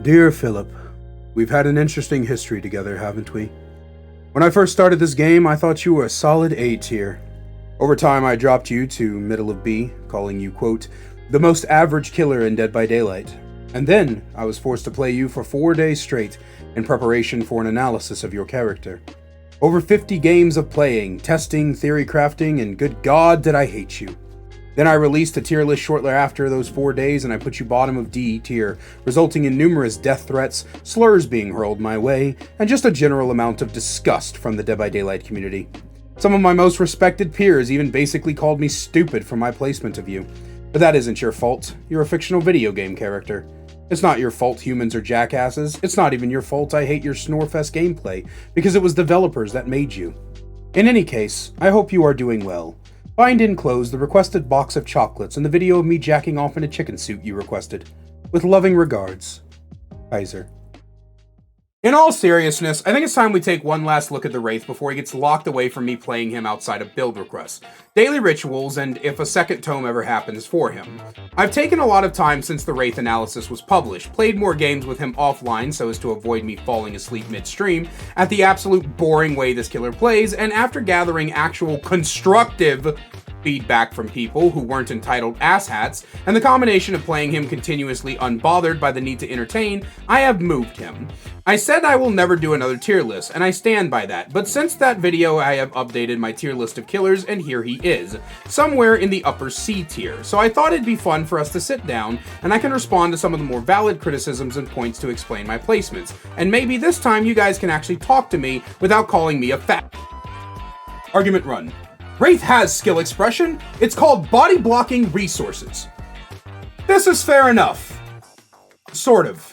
Dear Philip, we've had an interesting history together, haven't we? When I first started this game, I thought you were a solid A tier. Over time, I dropped you to middle of B, calling you, quote, the most average killer in Dead by Daylight. And then, I was forced to play you for 4 days straight in preparation for an analysis of your character. Over 50 games of playing, testing, theory crafting, and good God did I hate you. Then I released a tier list shortly after those 4 days, and I put you bottom of D tier, resulting in numerous death threats, slurs being hurled my way, and just a general amount of disgust from the Dead by Daylight community. Some of my most respected peers even basically called me stupid for my placement of you. But that isn't your fault. You're a fictional video game character. It's not your fault humans are jackasses. It's not even your fault I hate your Snorefest gameplay, because it was developers that made you. In any case, I hope you are doing well. Find enclosed the requested box of chocolates and the video of me jacking off in a chicken suit you requested. With loving regards, Kaiser. In all seriousness, I think it's time we take one last look at the Wraith before he gets locked away from me playing him outside of build requests, daily rituals, and if a second tome ever happens for him. I've taken a lot of time since the Wraith analysis was published, played more games with him offline so as to avoid me falling asleep midstream at the absolute boring way this killer plays, and after gathering actual constructive feedback from people who weren't entitled asshats, and the combination of playing him continuously unbothered by the need to entertain, I have moved him. I said I will never do another tier list, and I stand by that, but since that video I have updated my tier list of killers, and here he is, somewhere in the upper C tier, so I thought it'd be fun for us to sit down, and I can respond to some of the more valid criticisms and points to explain my placements, and maybe this time you guys can actually talk to me without calling me a fat. Argument run. Wraith has skill expression. It's called body blocking resources. This is fair enough. Sort of.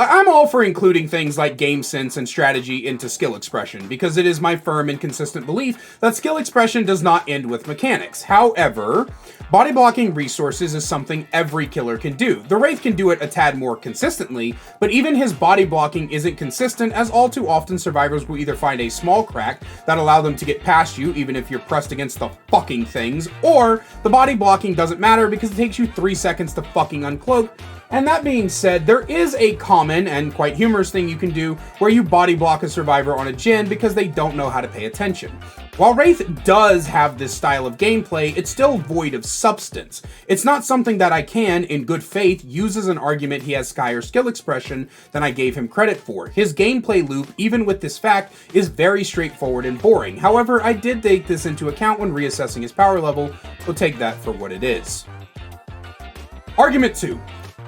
I'm all for including things like game sense and strategy into skill expression, because it is my firm and consistent belief that skill expression does not end with mechanics. However, body blocking resources is something every killer can do. The Wraith can do it a tad more consistently, but even his body blocking isn't consistent, as all too often survivors will either find a small crack that allow them to get past you even if you're pressed against the fucking things, or the body blocking doesn't matter because it takes you 3 seconds to fucking uncloak. And that being said, there is a common and quite humorous thing you can do where you body block a survivor on a gen because they don't know how to pay attention. While Wraith does have this style of gameplay, it's still void of substance. It's not something that I can, in good faith, use as an argument he has higher skill expression than I gave him credit for. His gameplay loop, even with this fact, is very straightforward and boring. However, I did take this into account when reassessing his power level, so take that for what it is. Argument 2.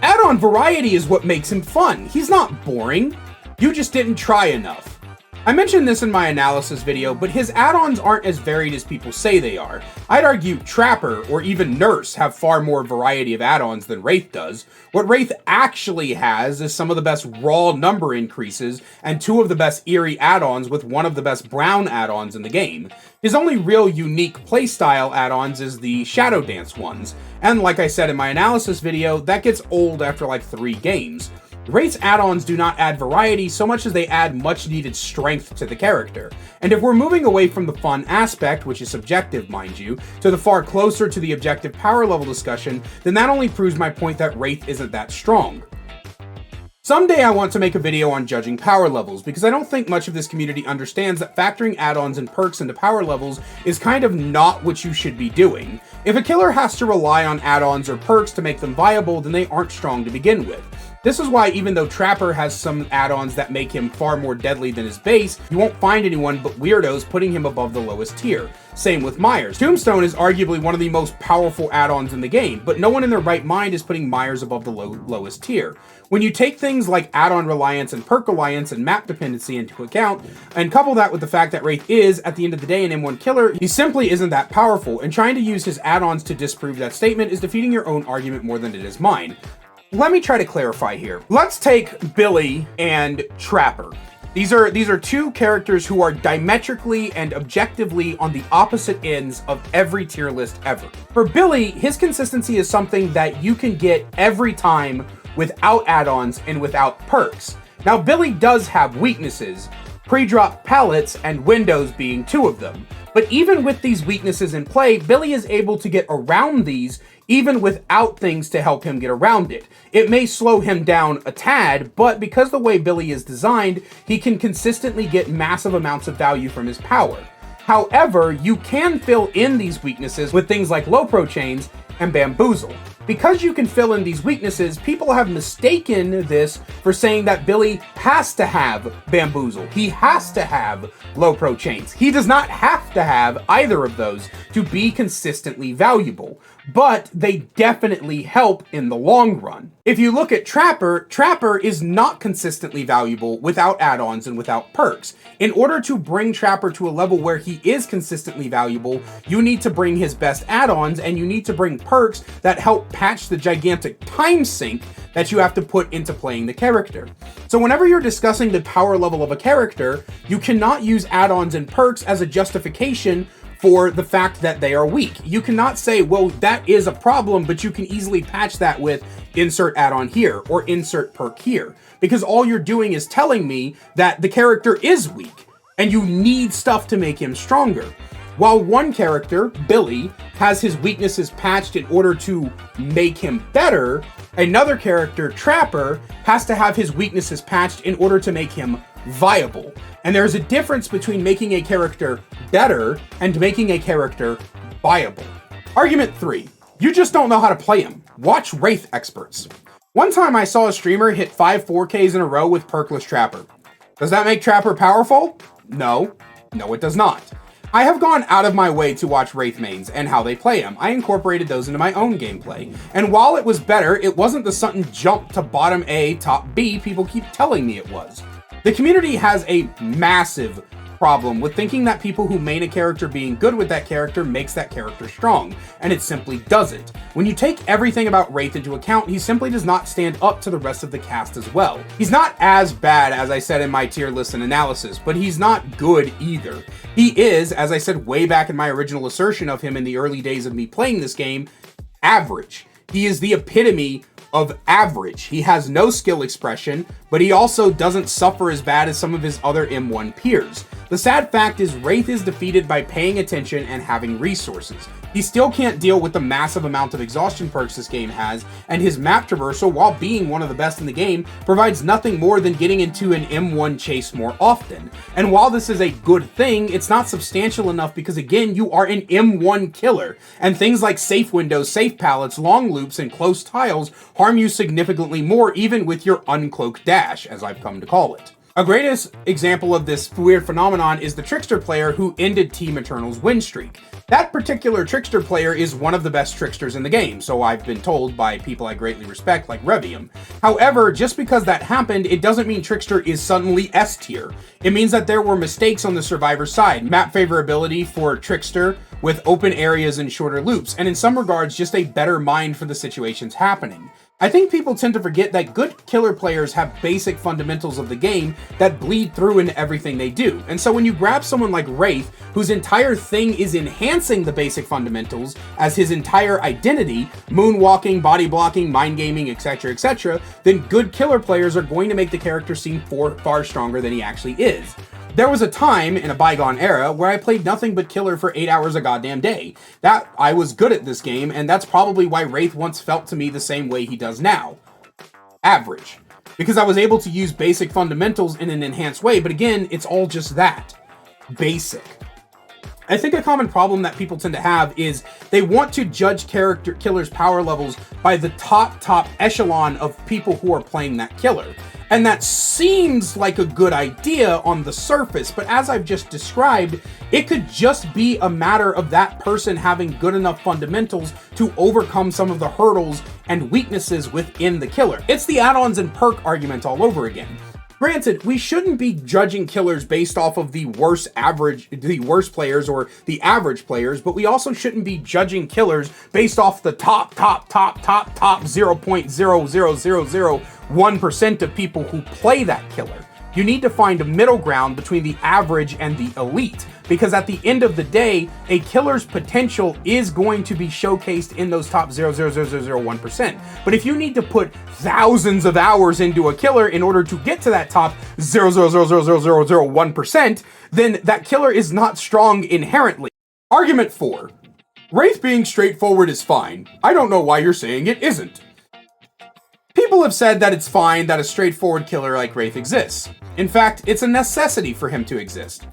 Addon Variety is what makes him fun. He's not boring. You just didn't try enough. I mentioned this in my analysis video, but his add-ons aren't as varied as people say they are. I'd argue Trapper or even Nurse have far more variety of add-ons than Wraith does. What Wraith actually has is some of the best raw number increases and 2 of the best eerie add-ons with 1 of the best brown add-ons in the game. His only real unique playstyle add-ons is the Shadow Dance ones, and like I said in my analysis video, that gets old after like 3 games. Wraith's add-ons do not add variety so much as they add much needed strength to the character. And if we're moving away from the fun aspect, which is subjective mind you, to the far closer to the objective power level discussion, then that only proves my point that Wraith isn't that strong. Someday I want to make a video on judging power levels, because I don't think much of this community understands that factoring add-ons and perks into power levels is kind of not what you should be doing. If a killer has to rely on add-ons or perks to make them viable, then they aren't strong to begin with. This is why even though Trapper has some add-ons that make him far more deadly than his base, you won't find anyone but weirdos putting him above the lowest tier. Same with Myers. Tombstone is arguably one of the most powerful add-ons in the game, but no one in their right mind is putting Myers above the lowest tier. When you take things like add-on reliance and perk reliance and map dependency into account, and couple that with the fact that Wraith is, at the end of the day, an M1 killer, he simply isn't that powerful, and trying to use his add-ons to disprove that statement is defeating your own argument more than it is mine. Let me try to clarify here. Let's take Billy and Trapper. These are 2 characters who are diametrically and objectively on the opposite ends of every tier list ever. For Billy, his consistency is something that you can get every time without add-ons and without perks. Now, Billy does have weaknesses, pre-drop pallets, and windows being 2 of them. But even with these weaknesses in play, Billy is able to get around these even without things to help him get around it. It may slow him down a tad, but because the way Billy is designed, he can consistently get massive amounts of value from his power. However, you can fill in these weaknesses with things like low pro chains and bamboozle. Because you can fill in these weaknesses, people have mistaken this for saying that Billy has to have bamboozle. He has to have low pro chains. He does not have to have either of those to be consistently valuable, but they definitely help in the long run. If you look at Trapper, Trapper is not consistently valuable without add-ons and without perks. In order to bring Trapper to a level where he is consistently valuable, you need to bring his best add-ons and you need to bring perks that help patch the gigantic time sink that you have to put into playing the character. So whenever you're discussing the power level of a character, you cannot use add-ons and perks as a justification for the fact that they are weak. You cannot say, well, that is a problem, but you can easily patch that with insert add-on here or insert perk here. Because all you're doing is telling me that the character is weak and you need stuff to make him stronger. While one character, Billy, has his weaknesses patched in order to make him better, another character, Trapper, has to have his weaknesses patched in order to make him viable. And there's a difference between making a character better and making a character viable. Argument 3. You just don't know how to play him. Watch Wraith experts. One time I saw a streamer hit 5 4Ks in a row with perkless Trapper. Does that make Trapper powerful? No. No, it does not. I have gone out of my way to watch Wraith mains and how they play him. I incorporated those into my own gameplay. And while it was better, it wasn't the sudden jump to bottom A, top B people keep telling me it was. The community has a massive problem with thinking that people who main a character being good with that character makes that character strong, and it simply doesn't. When you take everything about Wraith into account, he simply does not stand up to the rest of the cast as well. He's not as bad as I said in my tier list and analysis, but he's not good either. He is, as I said way back in my original assertion of him in the early days of me playing this game, average. He is the epitome of average. He has no skill expression, but he also doesn't suffer as bad as some of his other M1 peers. The sad fact is Wraith is defeated by paying attention and having resources. He still can't deal with the massive amount of exhaustion perks this game has, and his map traversal, while being one of the best in the game, provides nothing more than getting into an M1 chase more often. And while this is a good thing, it's not substantial enough because again, you are an M1 killer, and things like safe windows, safe pallets, long loops, and close tiles harm you significantly more even with your uncloaked dash, as I've come to call it. A greatest example of this weird phenomenon is the Trickster player who ended Team Eternal's win streak. That particular Trickster player is one of the best Tricksters in the game, so I've been told by people I greatly respect like Revium. However, just because that happened, it doesn't mean Trickster is suddenly S tier. It means that there were mistakes on the survivor side, map favorability for Trickster with open areas and shorter loops, and in some regards just a better mind for the situations happening. I think people tend to forget that good killer players have basic fundamentals of the game that bleed through into everything they do. And so when you grab someone like Wraith, whose entire thing is enhancing the basic fundamentals as his entire identity, moonwalking, body blocking, mind gaming, etc., then good killer players are going to make the character seem far stronger than he actually is. There was a time in a bygone era where I played nothing but killer for 8 hours a goddamn day. That I was good at this game, and that's probably why Wraith once felt to me the same way he does now. Average. Because I was able to use basic fundamentals in an enhanced way, but again, it's all just that. Basic. I think a common problem that people tend to have is they want to judge killers' power levels by the top echelon of people who are playing that killer. And that seems like a good idea on the surface, but as I've just described, it could just be a matter of that person having good enough fundamentals to overcome some of the hurdles and weaknesses within the killer. It's the add-ons and perk argument all over again. Granted, we shouldn't be judging killers based off of the worst players or the average players, but we also shouldn't be judging killers based off the top 0.00001% of people who play that killer. You need to find a middle ground between the average and the elite. because at the end of the day, a killer's potential is going to be showcased in those top 0.00001%. But if you need to put thousands of hours into a killer in order to get to that top 0.00001%, then that killer is not strong inherently. Argument 4. Wraith being straightforward is fine. I don't know why you're saying it isn't. People have said that it's fine that a straightforward killer like Wraith exists. In fact, it's a necessity for him to exist.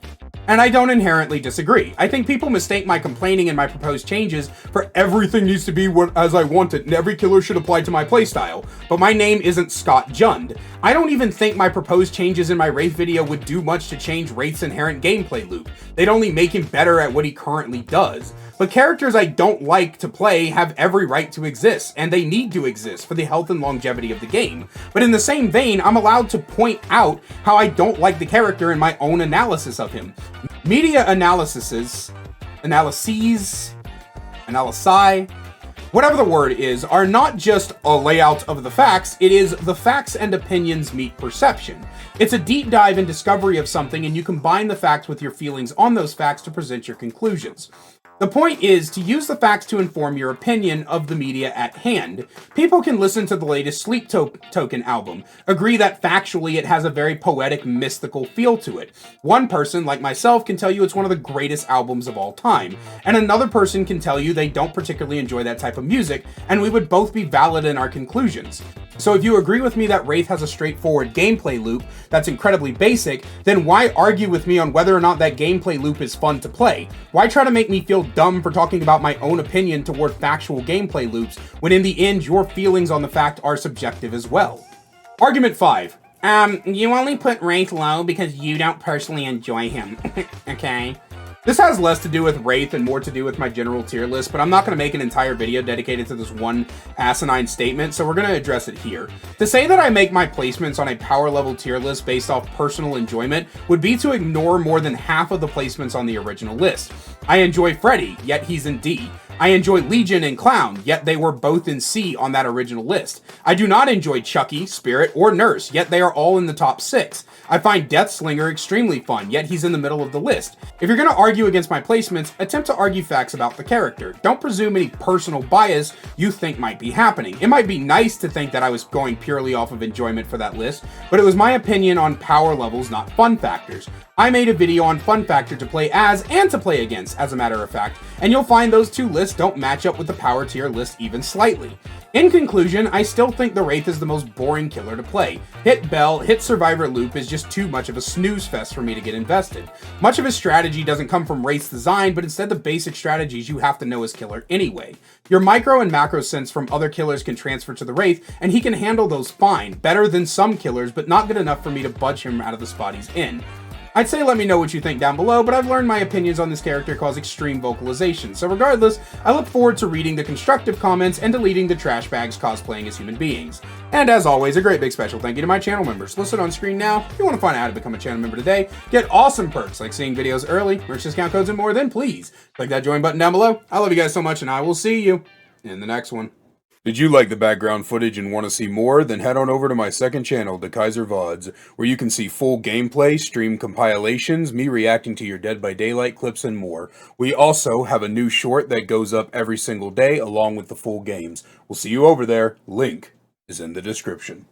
And I don't inherently disagree. I think people mistake my complaining and my proposed changes for everything needs to be as I want it and every killer should apply to my playstyle. But my name isn't Scott Jund. I don't even think my proposed changes in my Wraith video would do much to change Wraith's inherent gameplay loop. They'd only make him better at what he currently does. But characters I don't like to play have every right to exist, and they need to exist for the health and longevity of the game. But in the same vein, I'm allowed to point out how I don't like the character in my own analysis of him. Media analysi, whatever the word is, are not just a layout of the facts, it is the facts and opinions meet perception. It's a deep dive and discovery of something, and you combine the facts with your feelings on those facts to present your conclusions. The point is to use the facts to inform your opinion of the media at hand. People can listen to the latest Sleep Token album, agree that factually it has a very poetic, mystical feel to it. One person, like myself, can tell you it's one of the greatest albums of all time, and another person can tell you they don't particularly enjoy that type of music, and we would both be valid in our conclusions. So if you agree with me that Wraith has a straightforward gameplay loop that's incredibly basic, then why argue with me on whether or not that gameplay loop is fun to play? Why try to make me feel dumb for talking about my own opinion toward factual gameplay loops, when in the end your feelings on the fact are subjective as well? Argument 5. You only put Wraith low because you don't personally enjoy him. Okay? This has less to do with Wraith and more to do with my general tier list, but I'm not going to make an entire video dedicated to this one asinine statement, so we're going to address it here. To say that I make my placements on a power level tier list based off personal enjoyment would be to ignore more than half of the placements on the original list. I enjoy Freddy, yet he's in D. I enjoy Legion and Clown, yet they were both in C on that original list. I do not enjoy Chucky, Spirit, or Nurse, yet they are all in the top 6. I find Deathslinger extremely fun, yet he's in the middle of the list. If you're going to argue against my placements, attempt to argue facts about the character. Don't presume any personal bias you think might be happening. It might be nice to think that I was going purely off of enjoyment for that list, but it was my opinion on power levels, not fun factors. I made a video on fun factor to play as and to play against, as a matter of fact, and you'll find those two lists don't match up with the power tier list even slightly. In conclusion, I still think the Wraith is the most boring killer to play. Hit Bell, hit Survivor loop is just too much of a snooze fest for me to get invested. Much of his strategy doesn't come from Wraith's design, but instead the basic strategies you have to know as killer anyway. Your micro and macro sense from other killers can transfer to the Wraith, and he can handle those fine, better than some killers, but not good enough for me to budge him out of the spot he's in. I'd say let me know what you think down below, but I've learned my opinions on this character cause extreme vocalization, so regardless, I look forward to reading the constructive comments and deleting the trash bags cosplaying as human beings. And as always, a great big special thank you to my channel members, listed on screen now. If you want to find out how to become a channel member today, get awesome perks like seeing videos early, merch discount codes, and more, then please click that join button down below. I love you guys so much, and I will see you in the next one. Did you like the background footage and want to see more? Then head on over to my second channel, The Kaiser VODs, where you can see full gameplay, stream compilations, me reacting to your Dead by Daylight clips, and more. We also have a new short that goes up every single day along with the full games. We'll see you over there. Link is in the description.